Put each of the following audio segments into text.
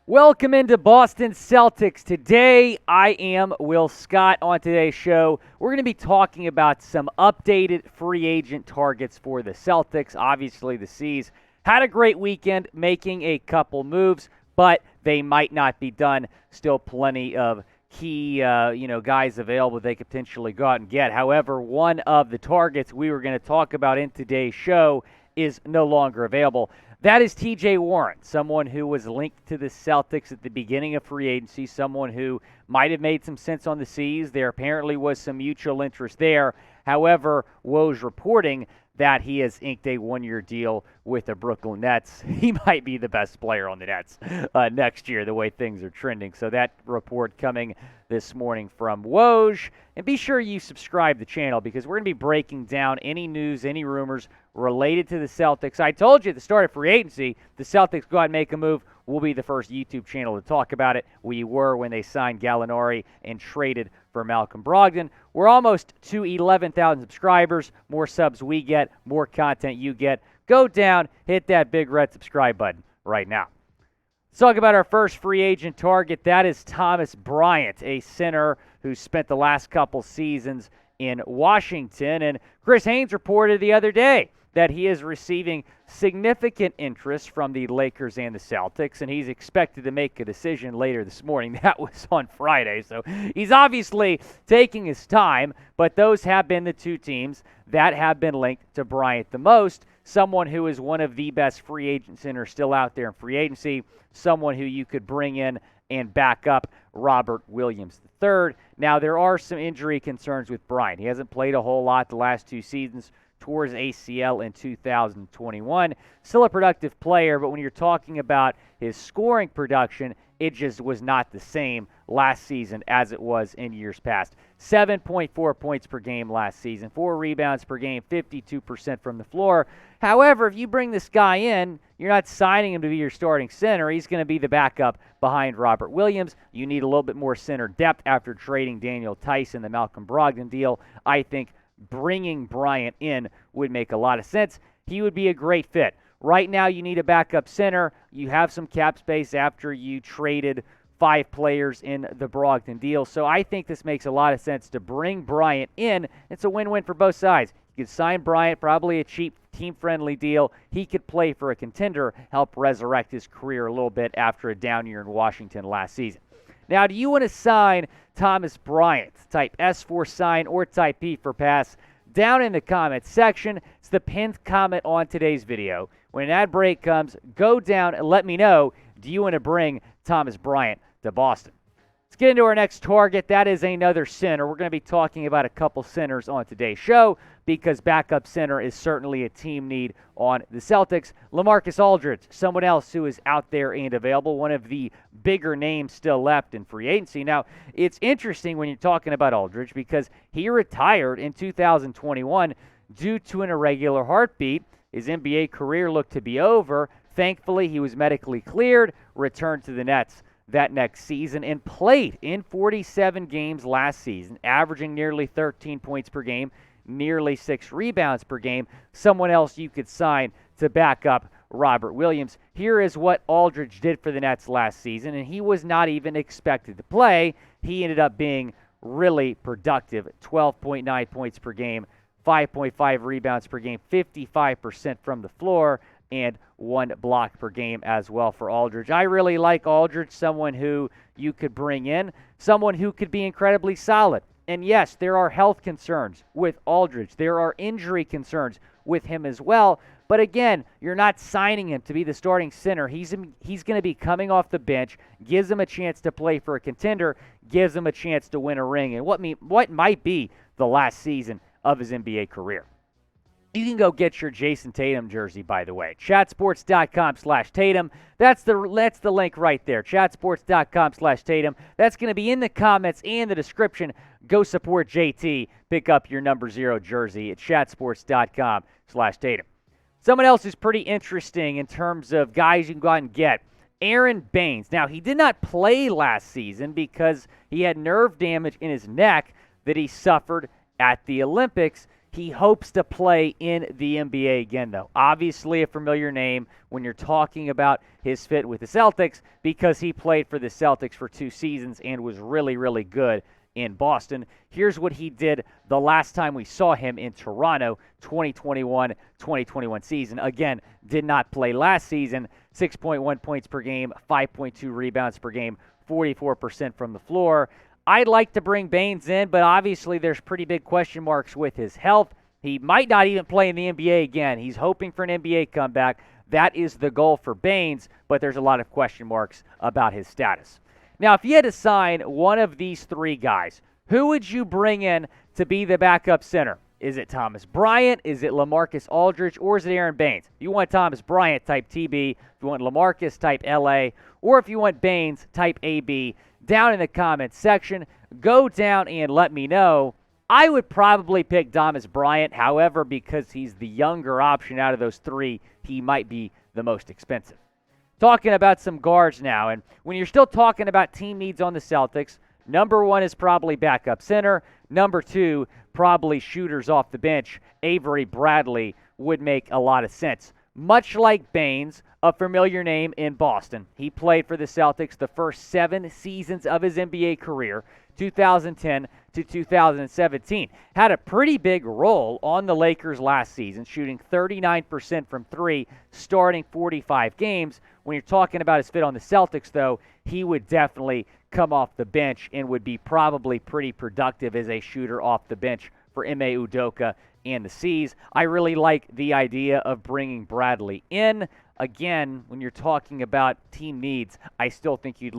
Welcome into Boston Celtics Today. I am Will Scott. On today's show, we're going to be talking about some updated free agent targets for the Celtics. Obviously, the C's had a great weekend making a couple moves, but they might not be done. Still plenty of key guys available they could potentially go out and get. However, one of the targets we were going to talk about in today's show is no longer available. That is TJ Warren, someone who was linked to the Celtics at the beginning of free agency, someone who might have made some sense on the C's. There apparently was some mutual interest there. However, Woj reporting that he has inked a one-year deal with the Brooklyn Nets. He might be the best player on the Nets next year, the way things are trending. So that report coming this morning from Woj. And be sure you subscribe to the channel because we're going to be breaking down any news, any rumors related to the Celtics. I told you at the start of free agency, the Celtics go out and make a move. We'll be the first YouTube channel to talk about it. We were when they signed Gallinari and traded for Malcolm Brogdon. We're almost to 11,000 subscribers. More subs we get, more content you get. Go down, hit that big red subscribe button right now. Let's talk about our first free agent target. That is Thomas Bryant, a center who spent the last couple seasons in Washington. And Chris Haynes reported the other day that he is receiving significant interest from the Lakers and the Celtics, and he's expected to make a decision later this morning. That was on Friday, so he's obviously taking his time, but those have been the two teams that have been linked to Bryant the most. Someone who is one of the best free agent centers still out there in free agency, someone who you could bring in and back up Robert Williams III. Now, there are some injury concerns with Bryant. He hasn't played a whole lot the last two seasons, towards ACL in 2021. Still a productive player, but when you're talking about his scoring production, it just was not the same last season as it was in years past. 7.4 points per game last season, 4 rebounds per game, 52% from the floor. However, if you bring this guy in, you're not signing him to be your starting center. He's going to be the backup behind Robert Williams. You need a little bit more center depth after trading Daniel Tyson, the Malcolm Brogdon deal. I think bringing Bryant in would make a lot of sense. He would be a great fit. Right now, you need a backup center. You have some cap space after you traded 5 players in the Brogdon deal. So I think this makes a lot of sense to bring Bryant in. It's a win-win for both sides. You could sign Bryant, probably a cheap, team-friendly deal. He could play for a contender, help resurrect his career a little bit after a down year in Washington last season. Now, do you want to sign Thomas Bryant? Type S for sign or type P for pass down in the comments section. It's the pinned comment on today's video. When an ad break comes, go down and let me know, do you want to bring Thomas Bryant to Boston? Let's get into our next target. That is another center. We're going to be talking about a couple centers on today's show because backup center is certainly a team need on the Celtics. LaMarcus Aldridge, someone else who is out there and available, one of the bigger names still left in free agency. Now, it's interesting when you're talking about Aldridge because he retired in 2021 due to an irregular heartbeat. His NBA career looked to be over. Thankfully, he was medically cleared, returned to the Nets that next season, and played in 47 games last season, averaging nearly 13 points per game, nearly 6 rebounds per game. Someone else you could sign to back up Robert Williams. Here is what Aldridge did for the Nets last season, and he was not even expected to play. He ended up being really productive, 12.9 points per game, 5.5 rebounds per game, 55% from the floor, and 1 block per game as well for Aldridge. I really like Aldridge, someone who you could bring in, someone who could be incredibly solid. And yes, there are health concerns with Aldridge. There are injury concerns with him as well. But again, you're not signing him to be the starting center. He's going to be coming off the bench, gives him a chance to play for a contender, gives him a chance to win a ring, and what might be the last season of his NBA career. You can go get your Jason Tatum jersey, by the way. Chatsports.com/Tatum. That's the link right there. Chatsports.com/Tatum. That's going to be in the comments and the description. Go support JT. Pick up your number 0 jersey at chatsports.com/Tatum. Someone else who's pretty interesting in terms of guys you can go out and get. Aron Baynes. Now, he did not play last season because he had nerve damage in his neck that he suffered at the Olympics. He hopes to play in the NBA again, though. Obviously a familiar name when you're talking about his fit with the Celtics because he played for the Celtics for 2 seasons and was really, really good in Boston. Here's what he did the last time we saw him in Toronto, 2021 season. Again, did not play last season. 6.1 points per game, 5.2 rebounds per game, 44% from the floor. I'd like to bring Baynes in, but obviously there's pretty big question marks with his health. He might not even play in the NBA again. He's hoping for an NBA comeback. That is the goal for Baynes, but there's a lot of question marks about his status. Now, if you had to sign one of these 3 guys, who would you bring in to be the backup center? Is it Thomas Bryant? Is it LaMarcus Aldridge? Or is it Aron Baynes? If you want Thomas Bryant, type TB. If you want LaMarcus, type LA. Or if you want Baynes, type AB. Down in the comments section, go down and let me know. I would probably pick Thomas Bryant. However, because he's the younger option out of those 3, he might be the most expensive. Talking about some guards now, and when you're still talking about team needs on the Celtics, number 1 is probably backup center. Number 2, probably shooters off the bench. Avery Bradley would make a lot of sense. Much like Baynes, a familiar name in Boston. He played for the Celtics the first 7 seasons of his NBA career, 2010 to 2017. Had a pretty big role on the Lakers last season, shooting 39% from 3, starting 45 games. When you're talking about his fit on the Celtics, though, he would definitely come off the bench and would be probably pretty productive as a shooter off the bench for Ime Udoka and the C's. I really like the idea of bringing Bradley in. Again, when you're talking about team needs, I still think you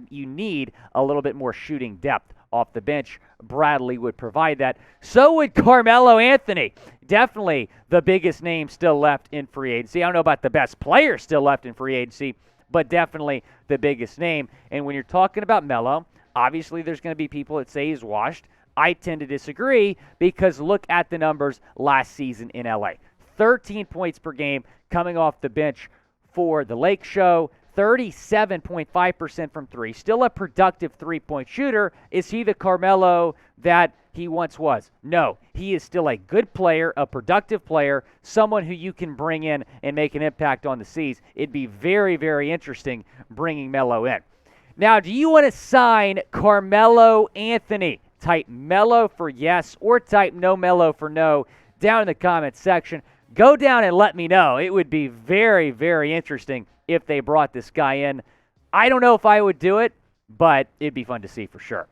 need a little bit more shooting depth off the bench. Bradley would provide that. So would Carmelo Anthony. Definitely the biggest name still left in free agency. I don't know about the best player still left in free agency, but definitely the biggest name. And when you're talking about Melo, obviously there's going to be people that say he's washed. I tend to disagree because look at the numbers last season in LA. 13 points per game coming off the bench for the Lake Show, 37.5% from 3. Still a productive three-point shooter. Is he the Carmelo that he once was? No. He is still a good player, a productive player, someone who you can bring in and make an impact on the C's. It'd be very, very interesting bringing Melo in. Now, do you want to sign Carmelo Anthony? Type Melo for yes or type no Melo for no down in the comments section. Go down and let me know. It would be very, very interesting if they brought this guy in. I don't know if I would do it, but it'd be fun to see for sure.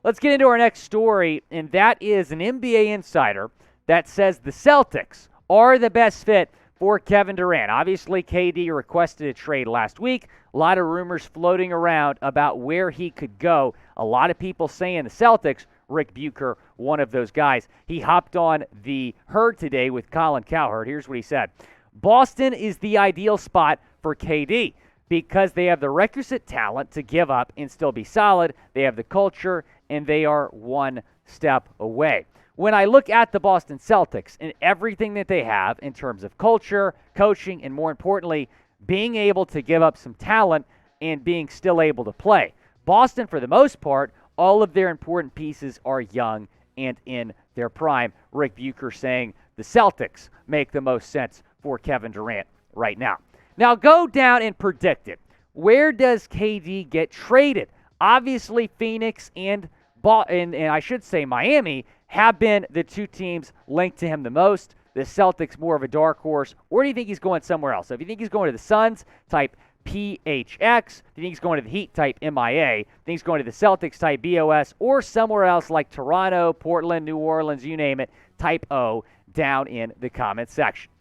Let's get into our next story, and that is an NBA insider that says the Celtics are the best fit for Kevin Durant. Obviously, KD requested a trade last week. A lot of rumors floating around about where he could go. A lot of people saying the Celtics. Ric Bucher, one of those guys. He hopped on the herd today with Colin Cowherd. Here's what he said. Boston is the ideal spot for KD because they have the requisite talent to give up and still be solid. They have the culture, and they are one step away. When I look at the Boston Celtics and everything that they have in terms of culture, coaching, and more importantly, being able to give up some talent and being still able to play. Boston, for the most part, all of their important pieces are young and in their prime. Ric Bucher saying the Celtics make the most sense for Kevin Durant right now. Now go down and predict it. Where does KD get traded? Obviously, Phoenix and I should say Miami have been the 2 teams linked to him the most. The Celtics more of a dark horse. Or do you think he's going somewhere else? So if you think he's going to the Suns, type PHX. If you think he's going to the Heat, type MIA. If you think he's going to the Celtics, type BOS. Or somewhere else like Toronto, Portland, New Orleans, you name it, type O down in the comments section.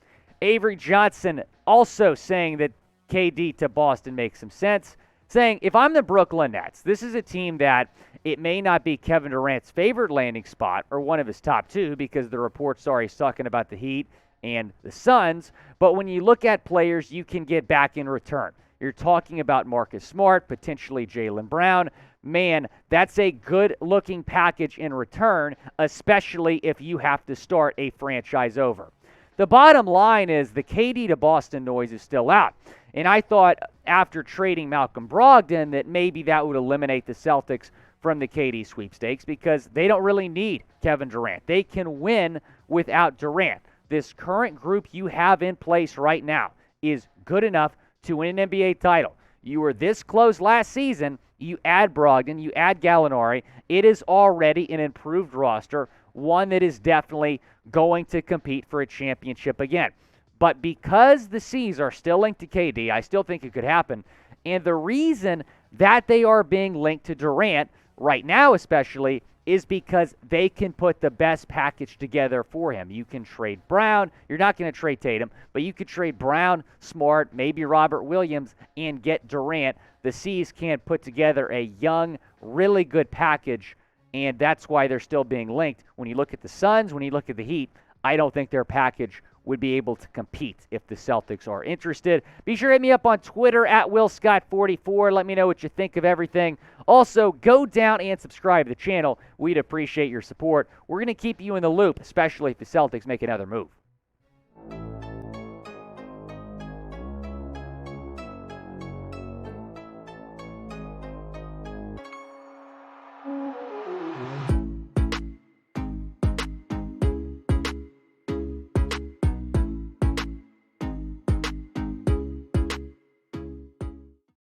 Avery Johnson also saying that KD to Boston makes some sense. Saying, if I'm the Brooklyn Nets, this is a team that it may not be Kevin Durant's favorite landing spot or one of his top 2 because the reports are he's talking about the Heat and the Suns. But when you look at players you can get back in return, you're talking about Marcus Smart, potentially Jaylen Brown. Man, that's a good-looking package in return, especially if you have to start a franchise over. The bottom line is the KD to Boston noise is still out. And I thought after trading Malcolm Brogdon that maybe that would eliminate the Celtics from the KD sweepstakes because they don't really need Kevin Durant. They can win without Durant. This current group you have in place right now is good enough to win an NBA title. You were this close last season. You add Brogdon, you add Gallinari. It is already an improved roster, one that is definitely going to compete for a championship again. But because the C's are still linked to KD, I still think it could happen. And the reason that they are being linked to Durant right now especially is because they can put the best package together for him. You can trade Brown. You're not going to trade Tatum, but you could trade Brown, Smart, maybe Robert Williams, and get Durant. The C's can put together a young, really good package, and that's why they're still being linked. When you look at the Suns, when you look at the Heat, I don't think their package would be able to compete if the Celtics are interested. Be sure to hit me up on Twitter at WillScott44. Let me know what you think of everything. Also, go down and subscribe to the channel. We'd appreciate your support. We're going to keep you in the loop, especially if the Celtics make another move.